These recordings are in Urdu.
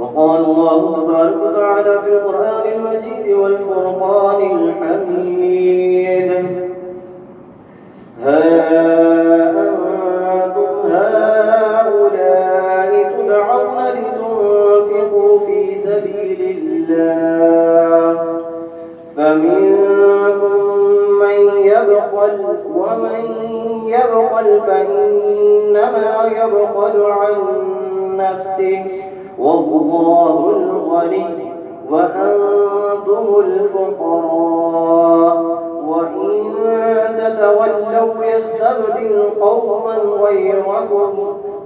وقال الله تبارك وتعالى في القرآن المجيد والفرقان الحميد: ها أنتم هؤلاء تدعون لتنفقوا في سبيل الله فمنكم من يبخل ومن يبخل فإنما يبخل عن نفسه والله الغني وأنتم الفقراء وإن تتولوا يستبدل قوما غيركم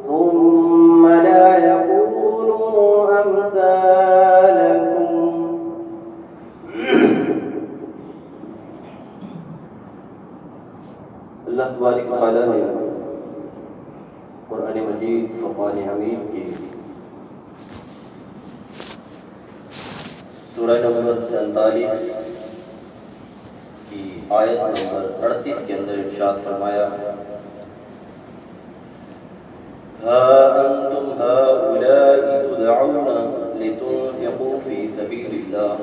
ثم لا يكونوا أمثالكم. اللہ تبارک و تعالیٰ نے قرآن مجید فرقان حمید کی سورہ نمبر 47 کی آیت نمبر 38 کے اندر ارشاد فرمایا: ہا انتم ہؤلاء تدعون لتنفقوا فی سبیل اللہ.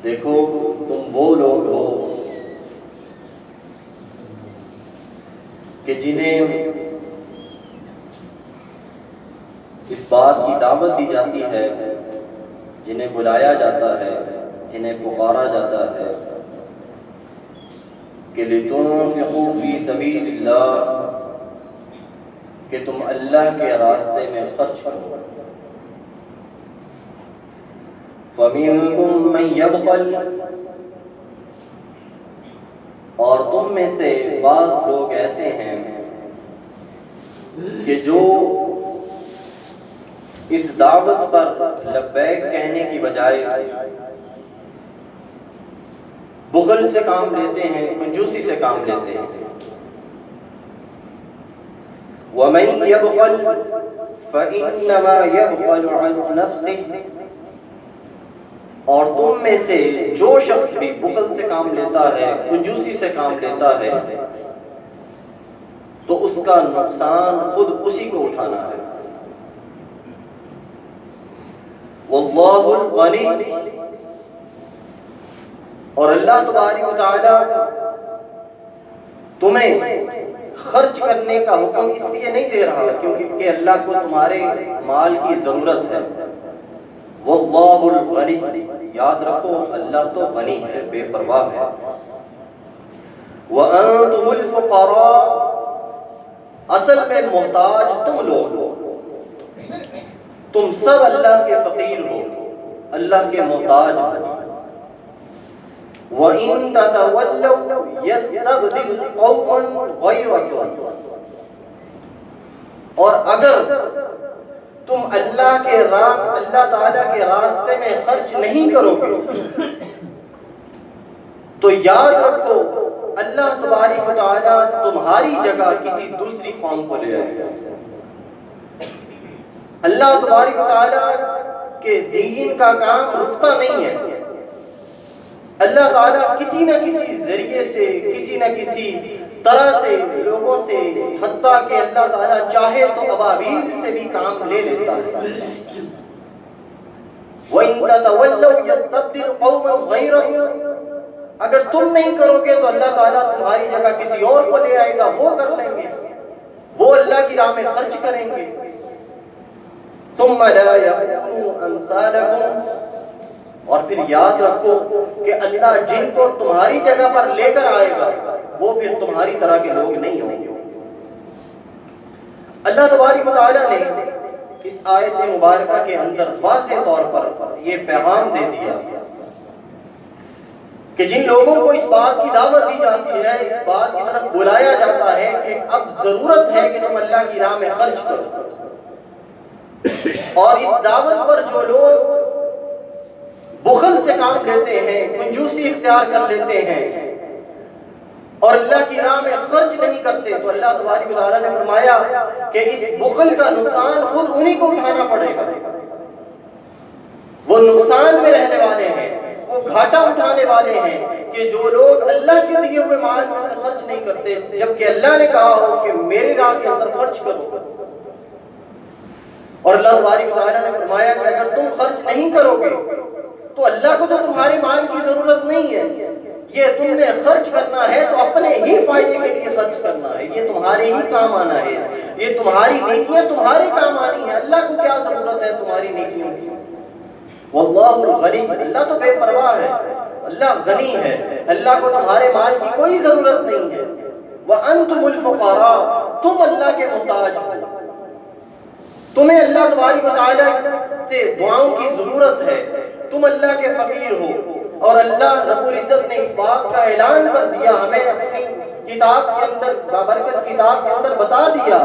دیکھو تم وہ لوگ ہو کہ جنہیں اس بات کی دعوت دی جاتی ہے، جنہیں بلایا جاتا ہے، جنہیں پکارا جاتا ہے کہ لتنفقوا فی سبیل اللہ، کہ تم اللہ کے راستے میں خرچ کرو. فَمِنْكُمْ مَنْ يَبْخَلُ، اور تم میں سے بعض لوگ ایسے ہیں کہ جو اس دعوت پر لبیک کہنے کی بجائے بخل سے کام لیتے ہیں، کنجوسی سے کام لیتے ہیں. وَمَنْ يَبْخَلْ فَإِنَّمَا يَبْخَلُ عَنْ نَفْسِهِ، اور تم میں سے جو شخص بھی بخل سے کام لیتا ہے، کنجوسی سے کام لیتا ہے، تو اس کا نقصان خود اسی کو اٹھانا ہے. واللہ الغنی، اور اللہ تبارک و تعالی تمہیں خرچ کرنے کا حکم اس لیے نہیں دے رہا کیونکہ اللہ کو تمہارے مال کی ضرورت ہے. واللہ الغنی، یاد رکھو اللہ تو غنی ہے، بے پرواہ ہے. وانتم الفقراء، اصل میں محتاج تم لوگ ہو، تم سب اللہ کے فقیر ہو، اللہ کے محتاج ہو. وَإِن تَتَوَلَّوْا يَسْتَبْدِلْ قَوْمًا غَيْرَكُمْ، اور اگر تم اللہ تعالیٰ کے راستے میں خرچ نہیں کرو گے تو یاد رکھو اللہ تبارک و تعالیٰ تمہاری جگہ کسی دوسری قوم کو لے آئے گا. اللہ تبارک و تعالیٰ کے دین کا کام رکتا نہیں ہے. اللہ تعالیٰ کسی نہ کسی ذریعے سے، کسی نہ کسی طرح سے لوگوں سے، حتیٰ کہ اللہ تعالیٰ چاہے تو ابابیل سے بھی کام لے لیتا ہے. وَإِن تَتَوَلَّوْا يَسْتَبْدِلْ قَوْمًا غَيْرَكُمْ، اگر تم نہیں کرو گے تو اللہ تعالیٰ تمہاری جگہ کسی اور کو لے آئے گا، وہ کر لیں گے، وہ اللہ کی راہ میں خرچ کریں گے. ثُمَّ لَا يَكُونُوا أَمْثَالَكُمْ، اور پھر یاد رکھو کہ اللہ جن کو تمہاری جگہ پر لے کر آئے گا وہ پھر تمہاری طرح کے لوگ نہیں ہوں گے. اللہ تبارک و تعالیٰ نے اس آیت مبارکہ کے اندر واضح طور پر یہ پیغام دے دیا کہ جن لوگوں کو اس بات کی دعوت دی جاتی ہے، اس بات کی طرف بلایا جاتا ہے کہ اب ضرورت ہے کہ تم اللہ کی راہ میں خرچ کرو، اور اس دعوت پر جو لوگ بخل سے کام لیتے ہیں، کنجوسی اختیار کر لیتے ہیں اور اللہ کی راہ میں خرچ نہیں کرتے، تو اللہ تبارک و تعالیٰ نے فرمایا کہ اس بخل کا نقصان خود انہی کو اٹھانا پڑے گا. وہ نقصان میں رہنے والے ہیں، وہ گھاٹا اٹھانے والے ہیں کہ جو لوگ اللہ کے دیے ہوئے مال میں سے خرچ نہیں کرتے، جبکہ اللہ نے کہا ہو کہ میری راہ کے اندر خرچ کرو. اور اللہ تبارک و تعالیٰ نے فرمایا کہ اگر تم خرچ نہیں کرو گے تو اللہ کو تو تمہارے مال کی ضرورت نہیں ہے، یہ تم نے خرچ کرنا ہے تو اپنے ہی فائدے کے لیے خرچ کرنا ہے، یہ تمہارے ہی کام آنا ہے، یہ تمہاری نیکیاں تمہارے کام آنی ہے، اللہ کو کیا ضرورت ہے تمہاری نیکیوں کی؟ واللہ الغنی، اللہ تو بے پرواہ ہے، اللہ غنی ہے، اللہ کو تمہارے مال کی کوئی ضرورت نہیں ہے۔ وَأَنْتُمُ الْفُقَرَاءُ، تم اللہ کے محتاج ہو، تمہیں اللہ تبارک و تعالیٰ سے دعاؤں کی ضرورت ہے، تم اللہ کے فقیر ہو۔ اور اللہ رب العزت نے اس بات کا اعلان کر دیا، ہمیں اپنی کتاب کے اندر، بابرکت کتاب کے اندر بتا دیا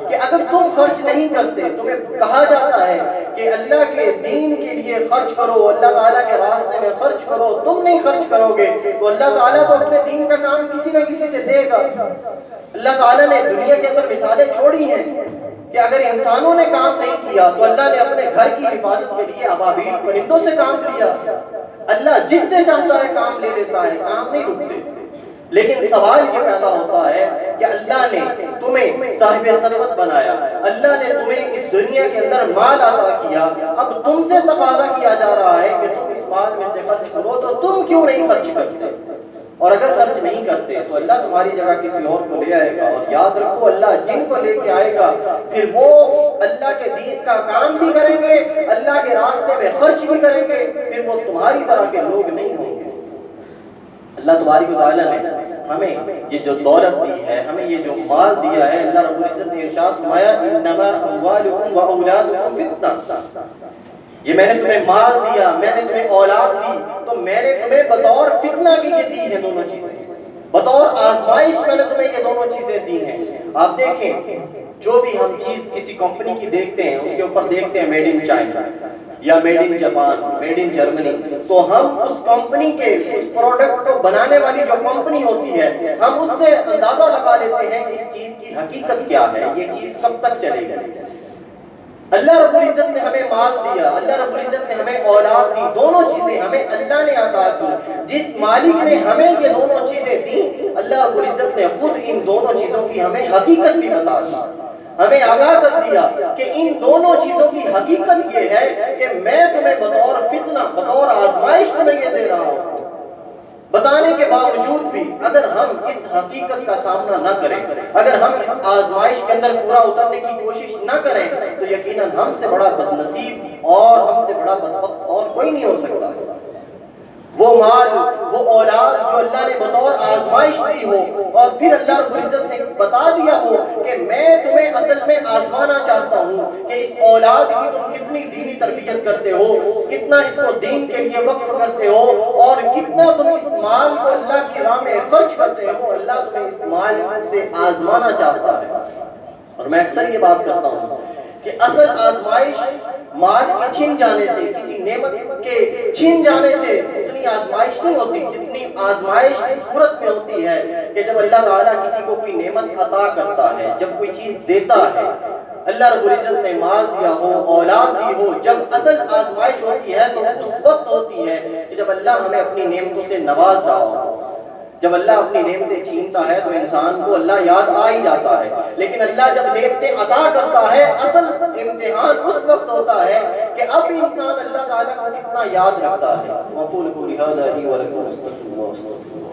کہ اگر تم خرچ نہیں کرتے، تمہیں کہا جاتا ہے کہ اللہ کے دین کے لیے خرچ کرو، اللہ تعالیٰ کے راستے میں خرچ کرو، تم نہیں خرچ کرو گے تو اللہ تعالیٰ تو اپنے دین کا کام کسی نہ کسی سے دے گا۔ اللہ تعالیٰ نے دنیا کے اندر مثالیں چھوڑی ہیں کہ اگر انسانوں نے کام نہیں کیا تو اللہ نے اپنے گھر کی حفاظت کے لیے ابابیل پرندوں سے کام لیا۔ اللہ جس سے چاہتا ہے کام لے لیتا ہے، کام نہیں رکتے۔ لیکن سوال یہ پیدا ہوتا ہے کہ اللہ نے تمہیں صاحب ثروت بنایا، اللہ نے تمہیں اس دنیا کے اندر مال عطا کیا، اب تم سے تقاضا کیا جا رہا ہے کہ تم اس مال میں سے خرچ کرو، تو تم کیوں نہیں خرچ کرتے؟ اور اگر خرچ نہیں کرتے تو اللہ تمہاری جگہ کسی اور کو لے آئے گا، اور یاد رکھو اللہ جن کو لے کے آئے گا پھر وہ اللہ کے دین کا کام بھی کریں گے، اللہ کے راستے میں خرچ بھی کریں گے، پھر وہ تمہاری طرح کے لوگ نہیں ہوں گے۔ اللہ تبارک و تعالیٰ نے ہمیں یہ جو دولت دی ہے، ہمیں یہ جو مال دیا ہے، اللہ رب العزت نے ارشاد فرمایا انما اموالکم واولادکم فتنہ، یہ میں نے تمہیں مال دیا، میں نے تمہیں اولاد دی، تو میں نے تمہیں بطور فتنہ کی یہ دی ہے دونوں چیزیں، بطور آزمائش میں نے تمہیں یہ دونوں چیزیں دی ہیں۔ آپ دیکھیں جو بھی ہم چیز کسی کمپنی کی دیکھتے ہیں، اس کے اوپر دیکھتے ہیں میڈ ان چائنا یا made in Japan, made in Germany, تو ہم اس کمپنی کے اس پروڈکٹ کو بنانے والی جو کمپنی ہوتی ہے، ہم اس سے اندازہ لگا لیتے ہیں کہ اس چیز کی حقیقت کیا ہے، یہ چیز کب تک چلے گی۔ اللہ رب العزت نے ہمیں مال دیا، اللہ رب العزت نے ہمیں اولاد دی، دونوں چیزیں ہمیں اللہ نے عطا کی۔ جس مالک نے ہمیں یہ دونوں چیزیں دی، اللہ رب العزت نے خود ان دونوں چیزوں کی ہمیں حقیقت بھی بتا دی، ہمیں آگاہ کر دیا کہ ان دونوں چیزوں کی حقیقت یہ ہے کہ میں تمہیں بطور فتنہ، بطور آزمائش تمہیں یہ دے رہا ہوں۔ بتانے کے باوجود بھی اگر ہم اس حقیقت کا سامنا نہ کریں، اگر ہم اس آزمائش کے اندر پورا اترنے کی کوشش نہ کریں، تو یقیناً ہم سے بڑا بدنصیب اور ہم سے بڑا بدبخت اور کوئی نہیں ہو سکتا۔ وہ مال، وہ اولاد جو اللہ نے بطور آزمائش دی ہو، اور پھر اللہ رب العزت نے بتا دیا ہو کہ میں تمہیں اصل میں آزمانا چاہتا ہوں کہ اس اولاد کی تم کتنی دینی تربیت کرتے ہو، کتنا اس کو دین کے لیے وقف کرتے ہو، اور کتنا تم اس مال کو اللہ کی راہ میں خرچ کرتے ہو، اللہ تمہیں اس مال سے آزمانا چاہتا ہے۔ اور میں اکثر یہ بات کرتا ہوں کہ اصل آزمائش مال کے چھن جانے سے، کسی نعمت کے چھن جانے سے اتنی آزمائش نہیں ہوتی جتنی آزمائش اس صورت میں ہوتی ہے کہ جب اللہ تعالیٰ کسی کو کوئی نعمت عطا کرتا ہے، جب کوئی چیز دیتا ہے، اللہ رب العزت نے مال دیا ہو، اولاد دی ہو، جب اصل آزمائش ہوتی ہے تو اس وقت ہوتی ہے کہ جب اللہ ہمیں اپنی نعمتوں سے نواز رہا ہو۔ جب اللہ اپنی نعمتیں چھینتا ہے تو انسان کو اللہ یاد آ ہی جاتا ہے، لیکن اللہ جب نعمتیں عطا کرتا ہے، اصل امتحان اس وقت ہوتا ہے کہ اب انسان اللہ تعالیٰ کو کتنا یاد رکھتا ہے۔ وَقُولُ قَوْلِي هَٰذَا لِي وَلَكُمْ وَاسْتَغْفِرُوا اللَّهَ وَاسْتَغْفِرُوهُ۔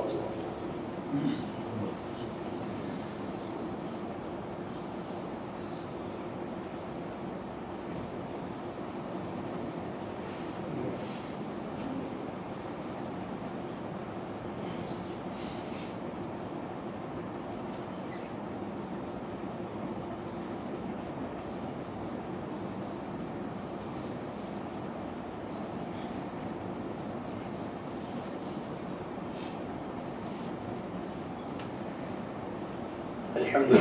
الحمد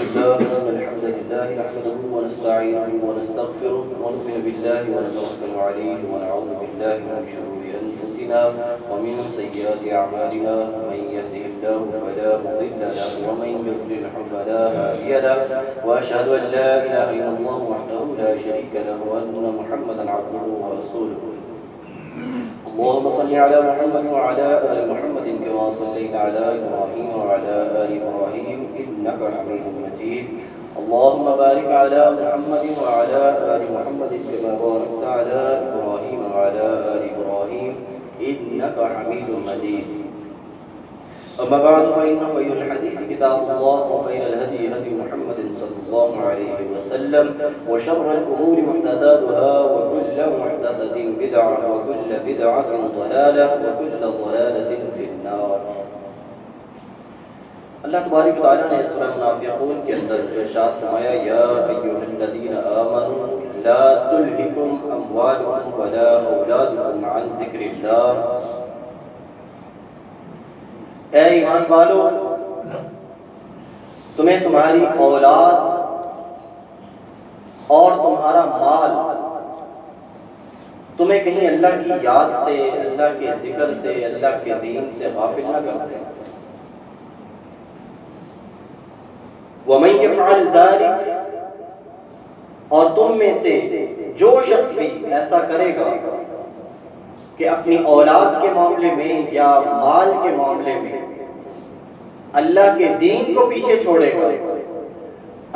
لله نحمده ونستعينه ونستغفره ونؤمن بالله ونتوكل عليه ونعوذ بالله من شرور أنفسنا ومن سيئات أعمالنا، من يهده الله فلا مضل له ومن يضلل فلا هادي له، وأشهد أن لا إله إلا الله وحده لا شريك له وأن محمدا عبده ورسوله۔ اللهم صل على محمد وعلى آل محمد كما صليت على إبراهيم وعلى آل إبراهيم إنك حميد مجيد۔ اللهم بارك على محمد وعلى آل محمد كما باركت على إبراهيم وعلى آل إبراهيم إنك حميد مجيد. أما بعد فإن خير الحديث كتاب الله وخير الهدي هدي محمد صلى الله عليه وسلم وشر الأمور محدثاتها وكل محدثة بدعة وكل بدعة ضلالة وكل ضلالة في النار. اللہ تبارک و تعالیٰ نے سورہ منافقون کے اندر ارشاد فرمایا یا ایھا الذین آمنوا لا تلہکم اموالکم ولا اولادکم عن ذکر اللہ. اے ایمان والو، تمہیں تمہاری اولاد اور تمہارا مال تمہیں کہیں اللہ کی یاد سے، اللہ کے ذکر سے، اللہ کے دین سے غافل نہ کر دے. وَمَن يَفْعَلْ ذَلِكَ، اور تم میں سے جو شخص بھی ایسا کرے گا کہ اپنی اولاد کے معاملے میں یا مال کے معاملے میں اللہ کے دین کو پیچھے چھوڑے گا،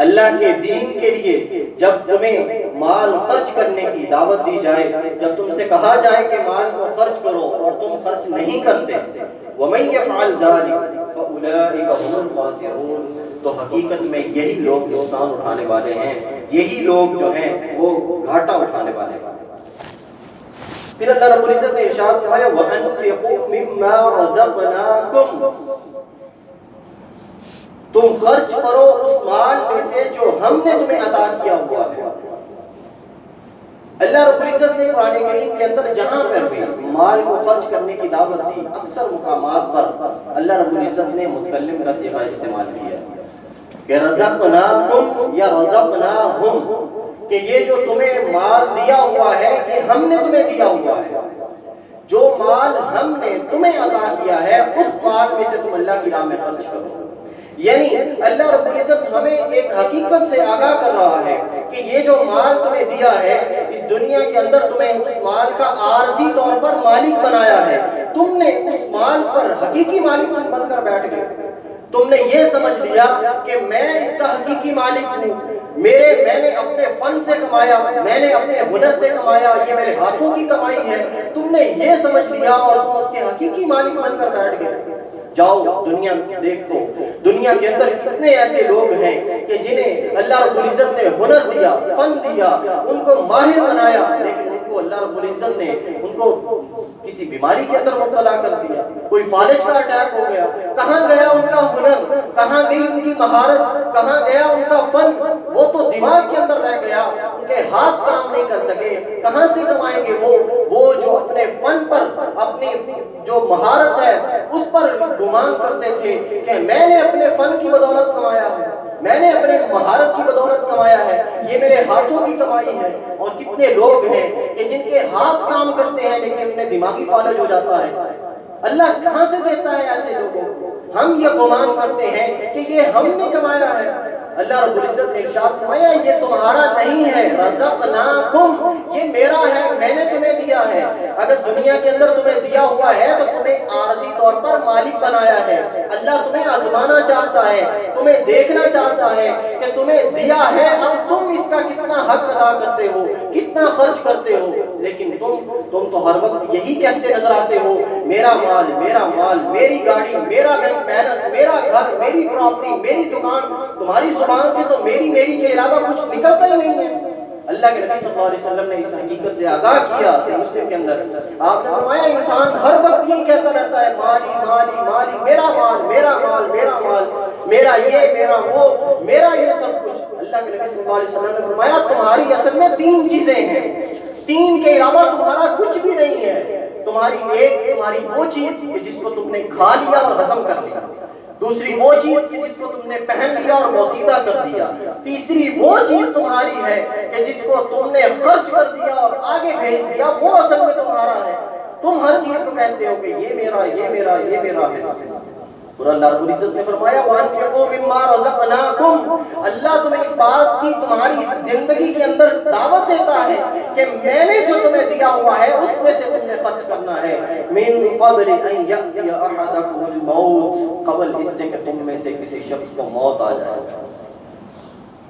اللہ کے دین کے لیے جب تمہیں مال خرچ کرنے کی دعوت دی جائے، جب تم سے کہا جائے کہ مال کو خرچ کرو اور تم خرچ نہیں کرتے، وَمَن يَفْعَلْ ذَلِكَ فَأُولَٰئِكَ هُمُ الْخَاسِرُونَ، تو حقیقت میں یہی لوگ نقصان اٹھانے والے ہیں، یہی لوگ جو ہیں وہ گھاٹا اٹھانے والے ہیں. پھر اللہ رب العزت نے ارشاد فرمایا وَأَنفِقُوا مِمَّا رَزَقْنَاكُمْ، تم خرچ کرو اس مال میں سے جو ہم نے تمہیں عطا کیا ہوا ہے. اللہ رب العزت نے قرآن کریم کے اندر جہاں پر بھی مال کو خرچ کرنے کی دعوت دی، اکثر مقامات پر اللہ رب العزت نے متکلم کا صیغہ استعمال کیا کہ رزقناکم یا رزقناہم، کہ یہ جو تمہیں مال دیا ہوا ہے یہ ہم نے تمہیں دیا ہوا ہے. جو مال ہم نے تمہیں عطا کیا ہے اس مال میں سے تم اللہ کی راہ میں خرچ کرو. یعنی اللہ رب العزت ہمیں ایک حقیقت سے آگاہ کر رہا ہے کہ یہ جو مال تمہیں دیا ہے اس دنیا کے اندر تمہیں اس مال کا عارضی طور پر مالک بنایا ہے. تم نے اس مال پر حقیقی مالک بن کر بیٹھ گئے. تم نے یہ سمجھ لیا کہ میں اس کا حقیقی مالک ہوں، میں نے اپنے فن سے کمایا، میں نے اپنے ہنر سے کمایا، یہ میرے ہاتھوں کی کمائی ہے. تم نے یہ سمجھ لیا اور تم اس کے حقیقی مالک بن کر بیٹھ گئے. جاؤ دنیا میں دیکھو، دنیا کے اندر کتنے ایسے لوگ ہیں کہ جنہیں اللہ رب العزت نے ہنر دیا، فن دیا، ان کو ماہر بنایا، لیکن ان کو اللہ رب العزت نے ان کو کسی بیماری کے اندر مبتلا کر دیا. کوئی فالج کا اٹیک ہو گیا. کہاں گیا ان کا ہنر، کہاں گئی ان کی مہارت، کہاں گیا ان کا فن؟ وہ تو دماغ کے اندر رہ گیا، ان کے ہاتھ کام نہیں کر سکے. کہاں سے کمائیں گے وہ جو اپنے فن پر، اپنی جو مہارت ہے اس پر گمان کرتے تھے کہ میں نے اپنے فن کی بدولت کمایا ہے، میں نے اپنے مہارت کی بدولت کمایا ہے، یہ میرے ہاتھوں کی کمائی ہے. اور کتنے لوگ ہیں کہ جن کے ہاتھ کام کرتے ہیں لیکن انہیں دماغی فالج ہو جاتا ہے. اللہ کہاں سے دیتا ہے ایسے لوگوں کو؟ ہم یہ گمان کرتے ہیں کہ یہ ہم نے کمایا ہے. اللہ رب العزت نے ارشاد فرمایا یہ تمہارا نہیں ہے، رزقناکم، یہ میرا ہے، میں نے تمہیں دیا ہے. اگر دنیا کے اندر تمہیں دیا ہوا ہے تو تمہیں عارضی طور پر مالک بنایا ہے. اللہ تمہیں آزمانا چاہتا ہے، تمہیں دیکھنا چاہتا ہے کہ تمہیں دیا ہے، اب تم اس کا کتنا حق ادا کرتے ہو، کتنا خرچ کرتے ہو. لیکن تم تو ہر وقت یہی کہتے نظر آتے ہو میرا مال، میرا مال، میری گاڑی، میرا بینک بیلنس، میرا گھر، میری پراپرٹی، میری دکان. تمہاری زبان سے تو میری کے علاوہ کچھ نکلتا ہی نہیں ہے. اللہ کے نبی صلی اللہ علیہ وسلم نے اس حقیقت سے آگاہ کیا. صحیح مسلم کے اندر آپ نے فرمایا انسان ہر وقت یہی کہتا رہتا ہے مالی مالی مالی، میرا مال، میرا مال، میرا مال، میرا یہ، میرا وہ، میرا یہ سب کچھ. اللہ کے نبی صلی اللہ علیہ وسلم نے فرمایا تمہاری اصل میں 3 چیزیں ہیں، 3 کے علاوہ تمہارا کچھ بھی نہیں ہے. تمہاری وہ چیز جس کو تم نے کھا لیا اور ہضم کر لیا. دوسری وہ چیز جس کو تم نے پہن لیا اور بوسیدہ کر دیا. تیسری وہ چیز تمہاری ہے کہ جس کو تم نے خرچ کر دیا اور آگے بھیج دیا، وہ اصل میں تمہارا ہے. تم ہر چیز کو کہتے ہو کہ یہ میرا، یہ میرا، یہ میرا ہے. اور اللہ رب العزت نے فرمایا وَأَنفِقُوا مِمَّا رَزَقْنَاكُمْ، اللہ تمہیں اس بات کی تمہاری زندگی کے اندر دعوت دیتا ہے کہ میں نے جو تمہیں دیا ہوا ہے اس میں سے تم نے خرچ کرنا ہے. مِن قَبْلِ أَن يَأْتِيَ أَحَدَكُمُ الْمَوْتُ، قبل اس سے کہ تم میں سے کسی شخص کو موت آ جائے.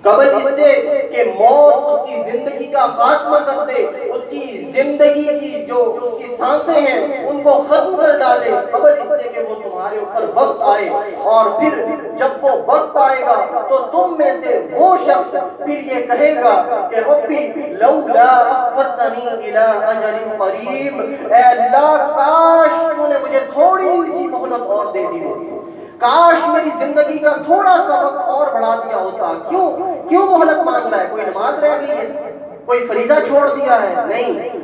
قبل اس سے کہ موت اس کی زندگی کا خاتمہ کر دے، اس کی زندگی کی جو اس کی سانسیں ہیں ان کو ختم کر ڈالے، قبل اس سے کہ وہ تمہارے اوپر وقت آئے، اور پھر جب وہ وقت آئے گا تو تم میں سے وہ شخص پھر یہ کہے گا کہ ربی لولا اخرتنی الی اجل قریب، اے اللہ کاش تو نے مجھے تھوڑی سی مہلت اور دے دی ہوتی، کاش میری زندگی کا تھوڑا سا وقت اور بڑھا دیا ہوتا۔ کیوں مہلت مانگ رہا ہے؟ کوئی نماز رہ گئی ہے؟ کوئی فریضہ چھوڑ دیا ہے؟ نہیں،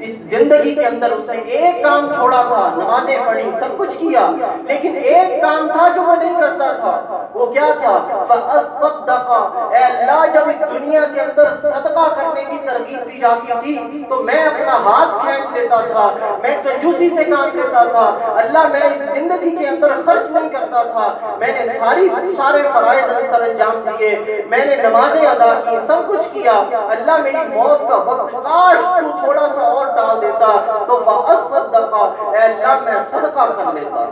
اس زندگی کے اندر اس نے ایک کام چھوڑا تھا، نمازیں پڑھی، سب کچھ کیا، لیکن ایک کام تھا جو وہ نہیں کرتا تھا، وہ کیا تھا؟ فَأَصْطَدَّقَ، اے اللہ جب اس دنیا کے اندر صدقہ کرنے کی ترغیب دی جاتی تھی تو میں اپنا ہاتھ کھینچ لیتا تھا، میں کنجوسی سے کام لیتا تھا، اللہ میں اس زندگی کے اندر خرچ نہیں کرتا تھا، میں نے سارے فرائض سر انجام دیے، میں نے نمازیں ادا کی، سب کچھ کیا، اللہ میری موت کا وقت کاش تو تھوڑا سا اور ڈال دیتا تو فَأَصَّدَّقَ، اے اللہ میں صدقہ کر لیتا۔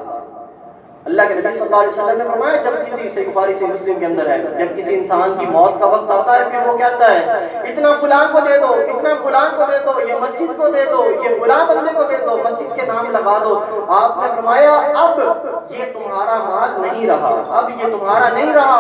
اللہ کے نبی صلی اللہ علیہ وسلم نے فرمایا جب کسی سے بخاری سے مسلم کے اندر ہے، جب کسی انسان کی موت کا وقت آتا ہے پھر وہ کہتا ہے اتنا فلاں کو دے دو، اتنا فلاں کو دے دو، یہ مسجد کو دے دو، یہ فلاں بندے کو دے دو، مسجد کے نام لگا دو۔ آپ نے فرمایا اب یہ تمہارا مال نہیں رہا، اب یہ تمہارا نہیں رہا،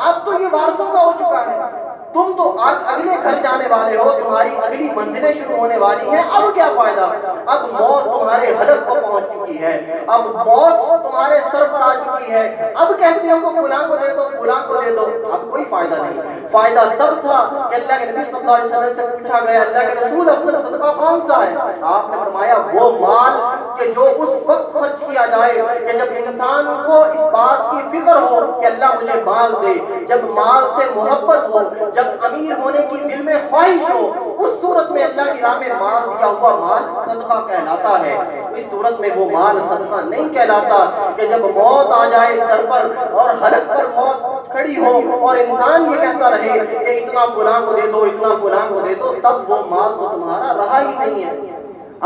اب تو یہ وارثوں کا ہو چکا ہے، تم تو آج اگلے گھر جانے والے ہو، تمہاری اگلی منزلیں شروع ہونے والی ہیں، اب کیا فائدہ؟ اب موت تمہارے حلق کو پہنچ چکی ہے، اب موت تمہارے سر پر آ چکی ہے، اب کہتے ہو کہ فلاں کو دے دو، فلاں کو دے دو، اب کوئی فائدہ نہیں۔ فائدہ تب تھا کہ اللہ کے نبی صلی اللہ علیہ وسلم سے پوچھا گیا اللہ کے رسول افضل صدقہ کون سا ہے؟ آپ نے فرمایا وہ مال کہ جو اس وقت خرچ کیا جائے کہ جب انسان کو اس بات کی فکر ہو کہ اللہ مجھے مال دے، جب مال سے محبت ہو، جب امیر ہونے کی دل میں خواہش ہو، اس صورت میں اللہ کی راہ میں مال دیا ہوا مال صدقہ کہلاتا ہے۔ اس صورت میں وہ مال صدقہ نہیں کہلاتا کہ جب موت آ جائے سر پر اور حلق پر موت کھڑی ہو اور انسان یہ کہتا رہے کہ اتنا فلاں کو دے دو، اتنا فلاں کو دے دو، تب وہ مال تو تمہارا رہا ہی نہیں ہے،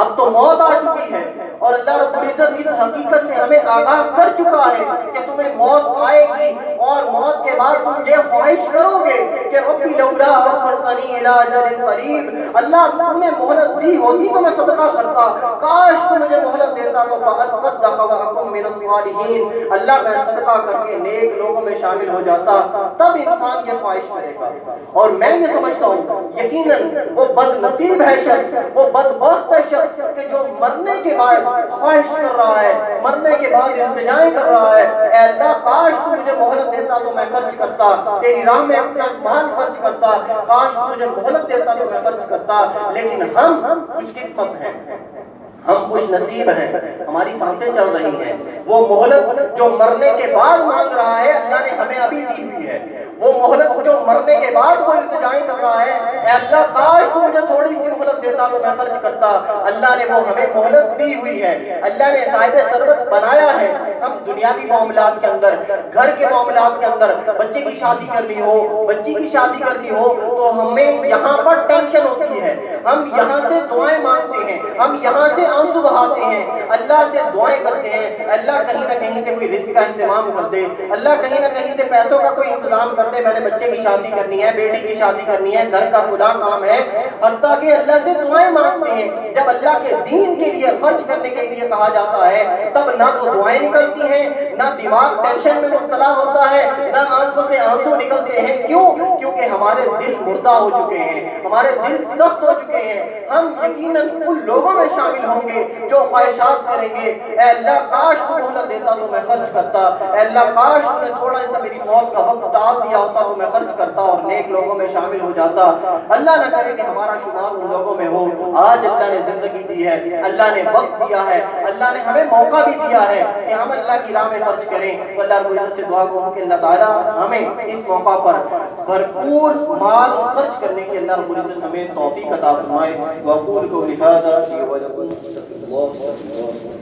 اب تو موت آ چکی ہے، اور اللہ رب العزت اس حقیقت سے ہمیں آگاہ کر چکا ہے کہ تمہیں موت آئے گی، اور موت کے بعد تم یہ خواہش کرو گے کہ ربی لولا اخرتنی الی اجل قریب، اللہ تو نے مہلت دی ہوتی تو میں صدقہ کرتا، کاش تو مجھے مہلت دیتا تو فاصدق واکن من الصالحین، اللہ میں صدقہ کر کے نیک لوگوں میں شامل ہو جاتا، تب انسان یہ خواہش کرے گا۔ اور میں یہ سمجھتا ہوں یقیناً وہ بد نصیب ہے شخص، وہ بدبخت ہے شخص کہ جو مرنے کے بعد خواہش کر رہا ہے، مرنے کے بعد التجائیں کر رہا ہے، اے اللہ کاش تو مجھے مہلت دیتا تو میں خرچ کرتا، تیری راہ میں اپنا مال خرچ کرتا، کاش تو مجھے مہلت دیتا تو میں خرچ کرتا۔ لیکن ہم خوش قسمت ہیں، ہم خوش نصیب ہیں، ہماری سانسیں چل رہی ہیں، وہ مہلت جو مرنے کے بعد مانگ رہا ہے اللہ نے ہمیں ابھی دی ہوئی ہے، وہ مہلت جو مرنے کے بعد وہ التجائیں کر رہا ہے اے اللہ کاش تو مجھے تھوڑی سی مہلت دیتا تو میں خرچ کرتا، اللہ نے وہ ہمیں مہلت دی ہوئی ہے، اللہ نے صاحب ثروت بنایا ہے۔ ہم دنیاوی معاملات کے اندر، گھر کے معاملات کے اندر، بچے کی شادی کرنی ہو، بچی کی شادی کرنی ہو تو ہمیں یہاں پر ٹینشن ہوتی ہے، ہم یہاں سے دعائیں مانگتے ہیں، ہم یہاں سے آنسو بہاتے ہیں، اللہ سے دعائیں کرتے ہیں اللہ کہیں نہ کہیں سے کوئی رزق کا انتظام کر دے، اللہ کہیں نہ کہیں سے پیسوں کا کوئی انتظام کر دے، میں نے بچے کی شادی کرنی ہے، بیٹی کی شادی کرنی ہے، گھر کا فلاں کام ہے، حتیٰ کہ اللہ سے دعائیں مانگتے ہیں۔ جب اللہ کے دین کے لیے خرچ کرنے کے لیے کہا جاتا ہے تب نہ تو دعائیں نکلتی ہیں، نہ دماغ ٹینشن میں مبتلا ہوتا ہے، نہ آنکھوں سے آنسو نکلتے ہیں۔ کیوں؟ کیونکہ ہمارے دل مردہ ہو چکے ہیں، ہمارے دل سخت ہو چکے ہیں۔ ہم یقیناً ان لوگوں میں شامل ہوں گے جو خواہشات کریں گے اے اللہ کاش تو مہلت دیتا تو میں خرچ کرتا، اے اللہ کاش تو نے تھوڑا سا میری موت کا وقت ٹال دیا ہوتا تو میں خرچ کرتا اور نیک لوگوں میں شامل ہو جاتا۔ اللہ نہ کرے کہ ہمارا شمار ان لوگوں میں ہو۔ آج اللہ نے زندگی دی ہے، اللہ نے وقت دیا ہے، اللہ نے ہمیں موقع بھی دیا ہے کہ ہم اللہ کی راہ میں خرچ کریں۔ تو اللہ رب العزت سے دعا کروں کہ اللہ تعالیٰ ہمیں اس موقع پر بھرپور مال خرچ کرنے کی اللہ رب العزت ہمیں توفیق عطا فرمائے۔ وَأَقُولُ قَوْلِي هَٰذَا وَأَسْتَغْفِرُ اللَّهَ